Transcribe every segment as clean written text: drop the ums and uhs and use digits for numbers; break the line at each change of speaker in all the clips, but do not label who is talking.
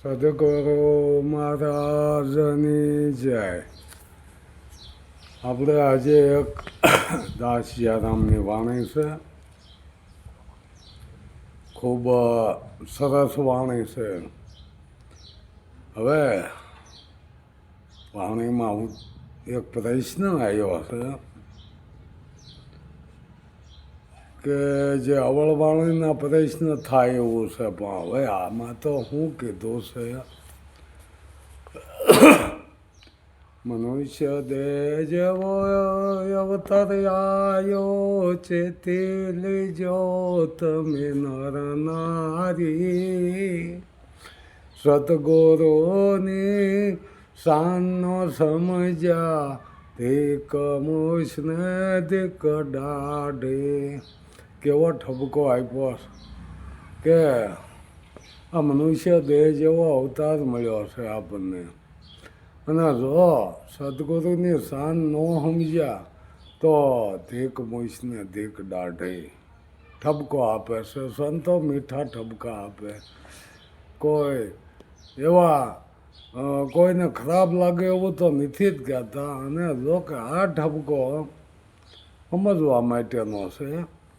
સદગુરુ મહારાજની જય. આપણે આજે એક દાસ સિયારામની વાણી છે. ખૂબ સરસ વાણી છે. હવે વાણીમાં એક પ્રશ્ન આવ્યો છે કે જે અવળવાણીના પ્રશ્ન થાય એવું છે, પણ હવે આમાં તો શું કીધું છે, મનુષ્ય દેહ જેવો અવતાર આવ્યો ચેતી લીજો તમે નર નારી. સદગુરુની શાનનો સમજ્યા ધીક મૂછને ધીક દાઢી. કેવો ઠપકો આપ્યો કે આ મનુષ્ય દેહ જેવો અવતાર મળ્યો છે આપણને, અને જો સદગુરુની શાન ન સમજ્યા તો ધીક મૂછને ધીક દાઢી. ઠપકો આપે છે, સંતો મીઠા ઠપકા આપે. કોઈ એવા કોઈને ખરાબ લાગે એવું તો નથી જ કહેતા, અને જો કે આ ઠપકો સમજવા માટેનો છે.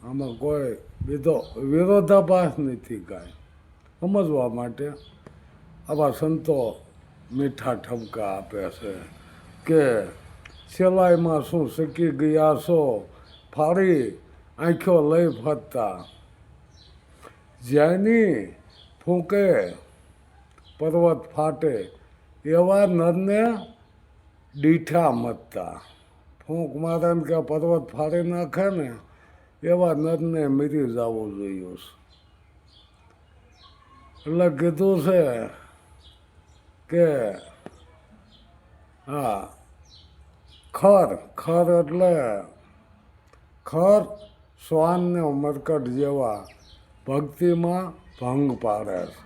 આમાં કોઈ બીજો વિરોધાભાસ નથી કાંઈ. સમજવા માટે આવા સંતો મીઠા ઠપકા આપે છે કે સિલાઈમાં શું શીખી ગયા છો, ફાડી આંખો લઈ ફરતા. જેની ફૂંકે પર્વત ફાટે એવા નરને દીઠા મતતા. ફૂંક મારે ને કે પર્વત ફાડી નાખે ને એવા નરને મરી જવું જોઈએ. એટલે કીધું છે કે હા, ખર એટલે ખર શ્વાનને મરકટ જેવા ભક્તિમાં ભંગ પાડે છે.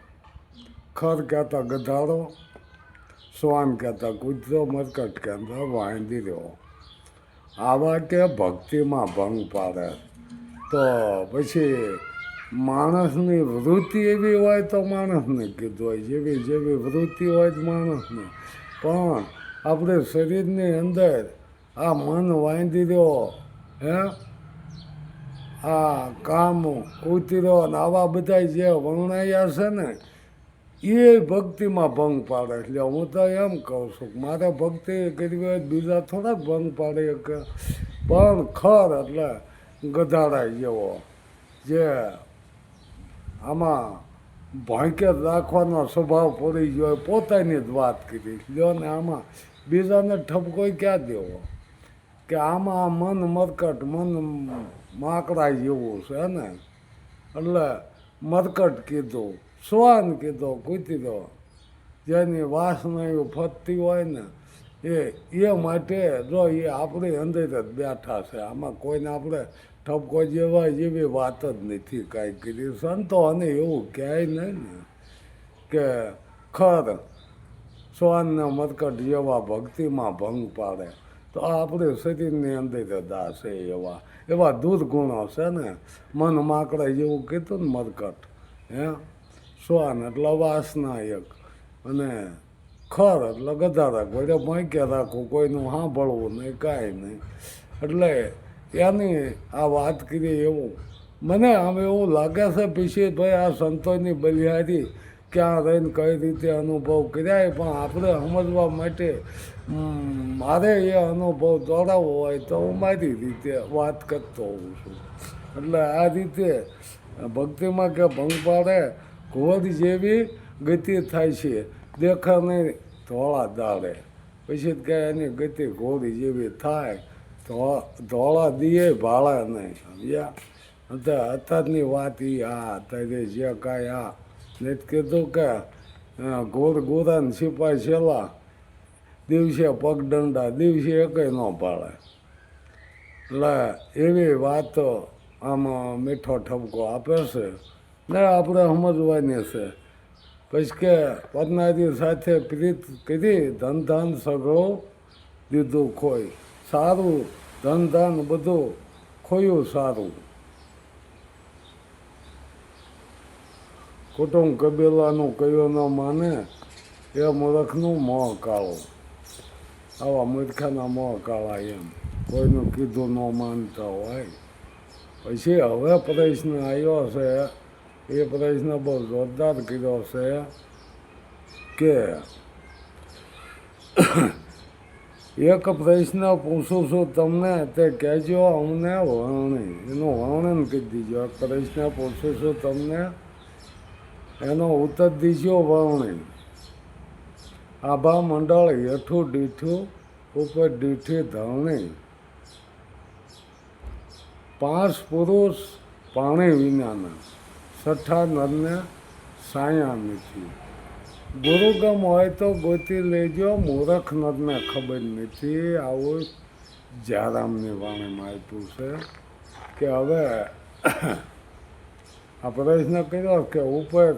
ખર કહેતા ગધાડો, શ્વાન કહેતા કૂતરો, મરકટ કહેતા વાંદરો. આવા કે ભક્તિમાં ભંગ પાડે. તો પછી માણસની વૃત્તિ એવી હોય તો માણસને કીધું હોય, જેવી જેવી વૃત્તિ હોય તો માણસને. પણ આપણે શરીરની અંદર આ મન વાંદરો, આ કામ કૂતરો ને આવા બધા જે વર્ણાયા છે ને એ ભક્તિમાં ભંગ પાડે. એટલે હું તો એમ કહું છું કે મારે ભક્તિ કરવી હોય બીજા થોડાક ભંગ પાડે કે, પણ ખર એટલે ગધાડા જેવો જે આમાં ભાંકે રાખવાનો સ્વભાવ પડી ગયો, પોતાની જ વાત કરી લ્યો ને. આમાં બીજાને ઠપકો ક્યાં દેવો કે આમાં મન મરકટ, મન માકડા જેવું છે ને. એટલે મરકટ કીધું, શ્વાન કીધો, કૂતરો, જેની વાસના એવું ફરતી હોય ને એ માટે જો એ આપણી અંદર જ બેઠા છે. આમાં કોઈને આપણે ઠપકો જેવા જેવી વાત જ નથી કાંઈ કરી. સંતો અને એવું ક્યાંય નહીં ને કે ખર શ્વાનને મરકટ જેવા ભક્તિમાં ભંગ પાડે. તો આ આપણે શરીરની અંદર જ આ છે એવા દુર્ગુણો છે ને. મન માકડા જેવું કીધું ને મરકટ, શ્વાન એટલે વાસના એક, અને ખર એટલે ગધાડા, કોઈ ભાંકે રાખવું, કોઈનું સાંભળવું નહીં, કાંઈ નહીં. એટલે એની આ વાત કરી એવું મને હવે એવું લાગે છે પછી ભાઈ આ સંતોની બલિહારી ક્યાં રહીને કઈ રીતે અનુભવ કર્યા, પણ આપણે સમજવા માટે મારે એ અનુભવ દોડાવવો હોય તો હું મારી રીતે વાત કરતો હોઉં છું. એટલે આ રીતે ભક્તિમાં કે ભંગ પાડે ઘોડ જેવી ગતિ થાય છે, દેખા નહીં ધોળા દાડે. પછી કે એની ગતિ ઘોડી જેવી થાય, ધોળા દીએ ભાળે નહીં. સમજ્યા? અત્યારની વાત એ આ અત્યારે જે કાંઈ આ નથી કીધું કે ઘોડ ગોરાને સિપાઈ છેલ્લા દિવસે પગદંડા, દિવસે એકેય ન પાડે. એટલે એવી વાતો આમાં મીઠો ઠપકો આપે છે ને આપણે સમજવાની છે. પછી કે પરનારી સાથે પ્રીત કરી ધન ધાન સગળો દીધું ખોઈ. સારું ધન ધાન બધું ખોયું સારું. કુટુંબ કબીલાનું કયો ન માને એ મૂર્ખનું મોં કાળું. આવા મૂર્ખાના મોં કાળા એમ કોઈનું કીધું ન માનતા હોય. પછી હવે પ્રશ્ન આવ્યો છે, એ પ્રશ્ન બહુ જોરદાર કર્યો છે કે એક પ્રશ્ન પૂછું છું તમને, તે કહેજો અમને વર્ણન, એનું વર્ણન કરી દીજો. એક પ્રશ્ન પૂછું છું તમને, એનો ઉત્તર દીજો વર્ણન. આભા મંડળ હેઠું દીઠું ઉપર દીઠી ધરણી, 5 પુરુષ પાણી વિનાના, 6 નરને સાયા નથી. ગુરુગમ હોય તો ગોતી લેજો, મૂર્ખ નરને ખબર નથી. આવું જારામની વાણીમાં આપ્યું છે કે હવે આ પ્રશ્ન કર્યો કે ઉપર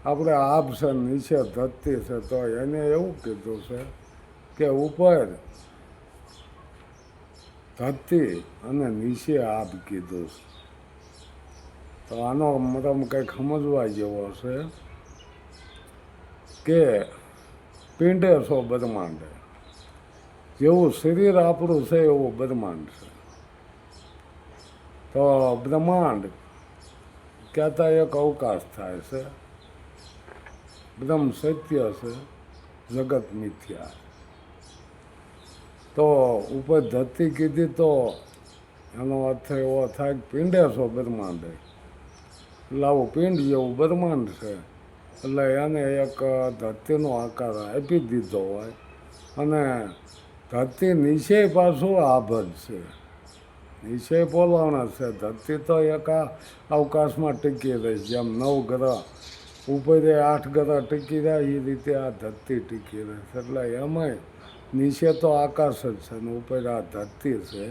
આપણે આભ છે, નીચે ધરતી છે, તો એને એવું કીધું છે કે ઉપર ધરતી અને નીચે આભ કીધું છે. તો આનો મતલબ કંઈક સમજવા જેવો છે કે પિંડે છો બ્રહ્માંડ, જેવું શરીર આપણું છે એવું બ્રહ્માંડ છે. તો બ્રહ્માંડ કહેતા એક અવકાશ થાય છે, બ્રહ્મ સત્ય છે, જગત મિથ્યા. તો ઉપર ધરતી કીધી તો એનો અર્થ એવો થાય કે પિંડે છો બ્રહ્માંડ, એટલે આવું પિંડ જેવું બ્રહ્માંડ છે. એટલે એને એક ધરતીનો આકાર આપી દીધો હોય. અને ધરતી નીચે પાછું આભર છે, નીચે પોલાણ છે. ધરતી તો એક આ અવકાશમાં ટીકી રહી, જેમ 9 ગ્રહ ઉપર 8 ગ્રહ ટીકી રહ્યા એ રીતે આ ધરતી ટીકી રહે છે. એટલે એમાંય નીચે તો આકાશ જ છે ને ઉપર આ ધરતી છે.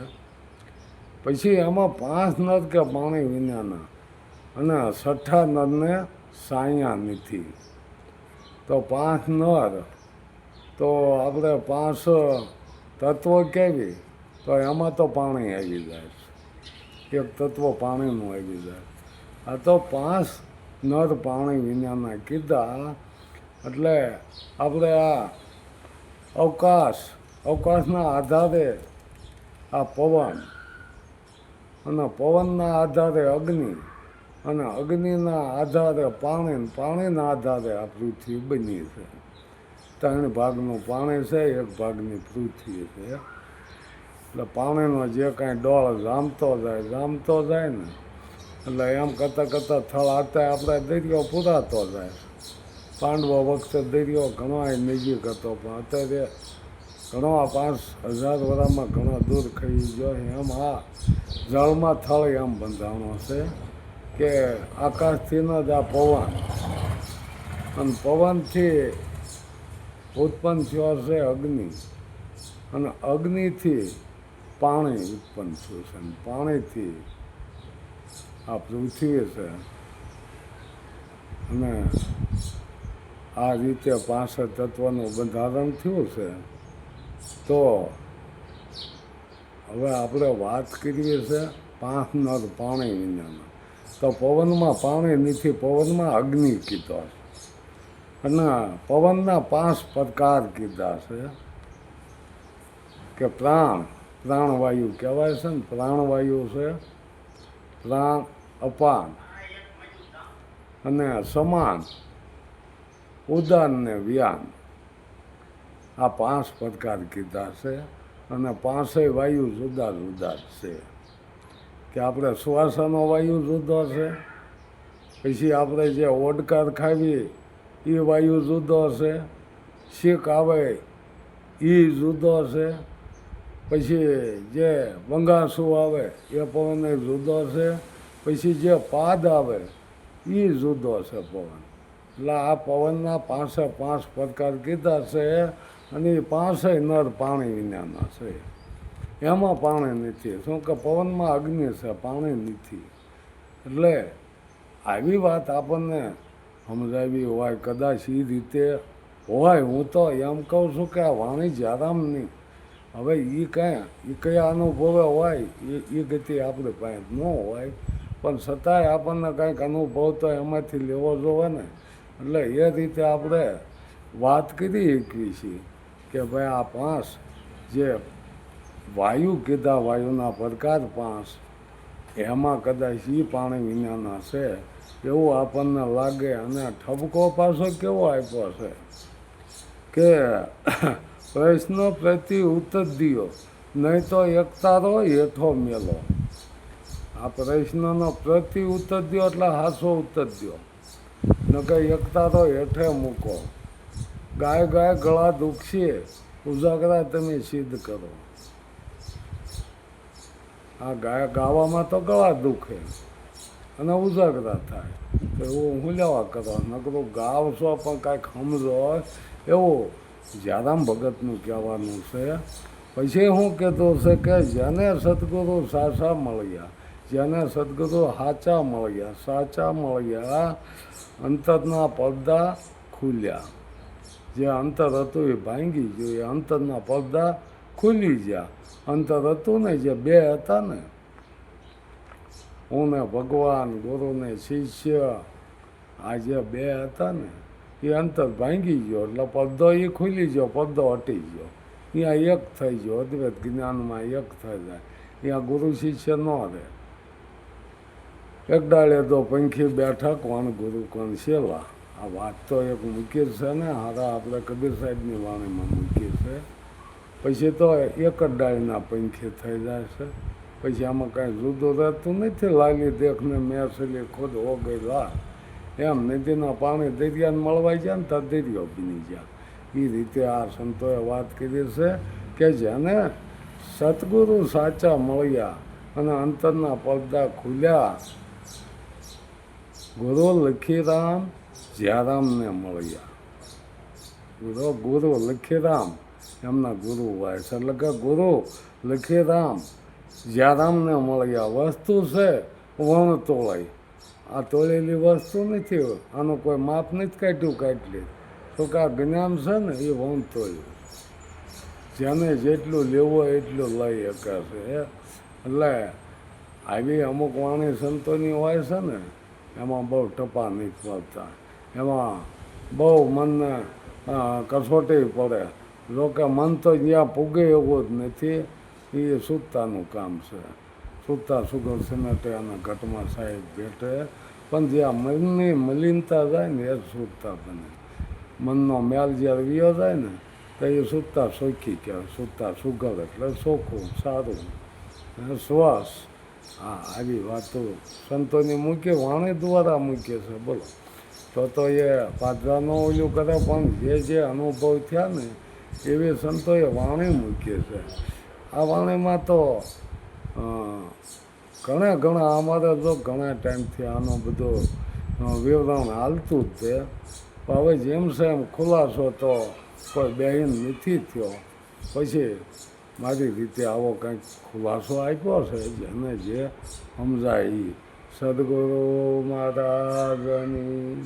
પછી એમાં 5 નર કે પાણી વિનાના અને 6 નરને સાયા નથી. તો 5 નર, તો આપણે 5 તત્વ કેવી, તો એમાં તો પાણી આવી જાય છે, એક તત્વ પાણીનું આવી જાય. આ તો 5 નર પાણી વિનાના કીધા. એટલે આપણે આ અવકાશના આધારે આ પવન, અને પવનના આધારે અગ્નિ, અને અગ્નિના આધારે પાણી, પાણીના આધારે આ પૃથ્વી બની છે. 3 ભાગનું પાણી છે, 1 ભાગની પૃથ્વી છે. એટલે પાણીનો જે કાંઈ ડોળ જામતો જાય ને, એટલે એમ કરતાં થળ આતા આપણે દરિયો પૂરાતો જાય. પાંડવો વખતે દરિયો ઘણો નજીક હતો, પણ અત્યારે ઘણો 5000 વર્ષમાં ઘણો દૂર ખરી ગયો. એમ આ જળમાં થળ એમ બંધાણો છે કે આકાશથી જ આ પવન, અને પવનથી ઉત્પન્ન થયો છે અગ્નિ, અને અગ્નિથી પાણી ઉત્પન્ન થયું છે, અને પાણીથી આ પૃથ્વી છે. અને આ રીતે 5 તત્વનું બંધારણ થયું છે. તો હવે આપણે વાત કરીએ છે 5 નર પાણી વિનાના. તો પવનમાં પાણી નથી, પવનમાં અગ્નિ કીધો છે. અને પવનના 5 પ્રકાર કીધા છે કે પ્રાણવાયુ કહેવાય છે ને, પ્રાણવાયુ છે, પ્રાણ, અપાન અને સમાન, ઉદાન ને વ્યાન. આ 5 પ્રકાર કીધા છે. અને 5 વાયુ જુદા જુદા છે. કે આપણે શ્વાસનો વાયુ જુદો છે, પછી આપણે જે ઓડકાર ખાવીએ એ વાયુ જુદો છે, છીક આવે એ જુદો છે, પછી જે બંગાસું આવે એ પવન જુદો છે, પછી જે પાદ આવે એ જુદો છે પવન. એટલે આ પવનના 5 પ્રકાર કીધા છે. અને એ 5 નર પાણી વિનાના છે. એમાં પાણી નથી. શું કે પવનમાં અગ્નિ છે, પાણી નથી. એટલે આવી વાત આપણને સમજાવી હોય, કદાચ એ રીતે હોય. હું તો એમ કહું છું કે આ વાણી જારામની, હવે એ કયા અનુભવે હોય એ ગતિ આપણે પાસે ન હોય. પણ છતાંય આપણને કાંઈક અનુભવ તો એમાંથી લેવો જોવે ને. એટલે એ રીતે આપણે વાત કરી શકીએ છીએ કે ભાઈ આ 5 જે વાયુ કીધા, વાયુના પ્રકાર 5, એમાં કદાચ એ પાણી વિનાના છે એવું આપણને લાગે. અને ઠપકો પાછો કેવો આપ્યો છે કે પ્રશ્ન પ્રતિ ઉત્તર દિયો, નહીં તો એક તારો હેઠો મેલો. આ પ્રશ્નનો પ્રતિ ઉત્તર દો એટલે હાસો ઉત્તર દો, ન કે એક તારો હેઠે મૂકો. ગાય ગાય ગળા દુખશે, ઉજાગરા તમે સિદ્ધ કરો. આ ગાવામાં તો ગળા દુખે અને ઉજાગરા થાય, તો એવું હું લેવા કરવા નકરું ગાવશો પણ કાંઈક સમજો એવું જરામ ભગતનું કહેવાનું છે. પછી શું કીધું છે કે જેને સદગુરુ સાચા મળ્યા, જેને સદગુરુ સાચા મળ્યા, સાચા મળ્યા, અંતરના પડદા ખુલ્યા. જે અંતર હતું એ ભાંગી ગયું, એ અંતરના પડદા ખુલી ગયા. અંતર હતું ને જે 2 હતા ને, હું ને ભગવાન, ગુરુ ને શિષ્ય, આ જે 2 હતા ને એ અંતર ભાંગી ગયો એટલે પડદો એ ખુલી ગયો, પડદો હટી ગયો. અહીંયા એક થઈ ગયો, અદ્વૈત જ્ઞાનમાં એક થઈ જાય. અહીંયા ગુરુ શિષ્ય ન રહે. એક ડાળે તો પંખી બેઠા, કોણ ગુરુ કોણ સેવા. આ વાત તો એક મૂકી છે ને, હારા આપણે કબીર સાહેબની વાણીમાં મૂકી છે. પછી તો એક જ ડાળીના પંખી થઈ જાય છે. પછી આમાં કાંઈ જુદું રહેતું નથી. લાલી દેખને મેસલી ખુદ હો ગઈ લા. એમ નદીના પાણી દરિયાને મળવાઈ જાય ને ત્યાં દરિયો બની જાય. એ રીતે આ સંતોએ વાત કરી છે કે જેને સતગુરુ સાચા મળ્યા અને અંતરના પડદા ખુલ્યા, ગુરુ લખીરામ જ્યારામને મળ્યા. ગુરુ લખીરામ એમના ગુરુ હોય છે, એટલે કે ગુરુ લખીરામ જ્યારામને મળ્યા. વસ્તુ છે વણ તોળાઈ, આ તોળેલી વસ્તુ નથી, આનું કોઈ માપ નથી કાઢ્યું કાઢલી. તો કે આ જ્ઞાન છે ને એ વણ તોળ્યું. જેને જેટલું લેવું એટલું લઈ શકે છે. એટલે આવી અમુક વાણી સંતોની હોય છે ને, એમાં બહુ ટપા નહીં પડતા, એમાં બહુ મનને કસોટી પડે. જોકે મન તો જ્યાં પૂગે એવું જ નથી. એ સૂતાનું કામ છે. સૂતા સુગર સિમેટે અને ઘટમાં સાહેબ ભેટે, પણ જ્યાં મનની મલિનતા જાય ને એ જ સૂતા બને. મનનો મેલ જ્યારે વિયો જાય ને તો એ સૂતા સોખી કહેવાય. સૂતા સુગર એટલે ચોખ્ખું સારું શ્વાસ. હા, આવી વાતો સંતોની મૂકી, વાણી દ્વારા મૂકે છે. બોલો તો એ પાદરાનો ઓલું કરે, પણ જે અનુભવ થયા ને એવી સંતોએ વાણી મૂકી છે. આ વાણીમાં તો ઘણા અમારે જો ઘણા ટાઈમથી આનો બધો વિવરણ હાલતું જ છે. હવે જેમ છે એમ ખુલાસો તો કોઈ બેહીન નથી થયો. પછી મારી રીતે આવો કંઈક ખુલાસો આપ્યો છે, જેને જે સમજાય. સદગુરુ મહારાજની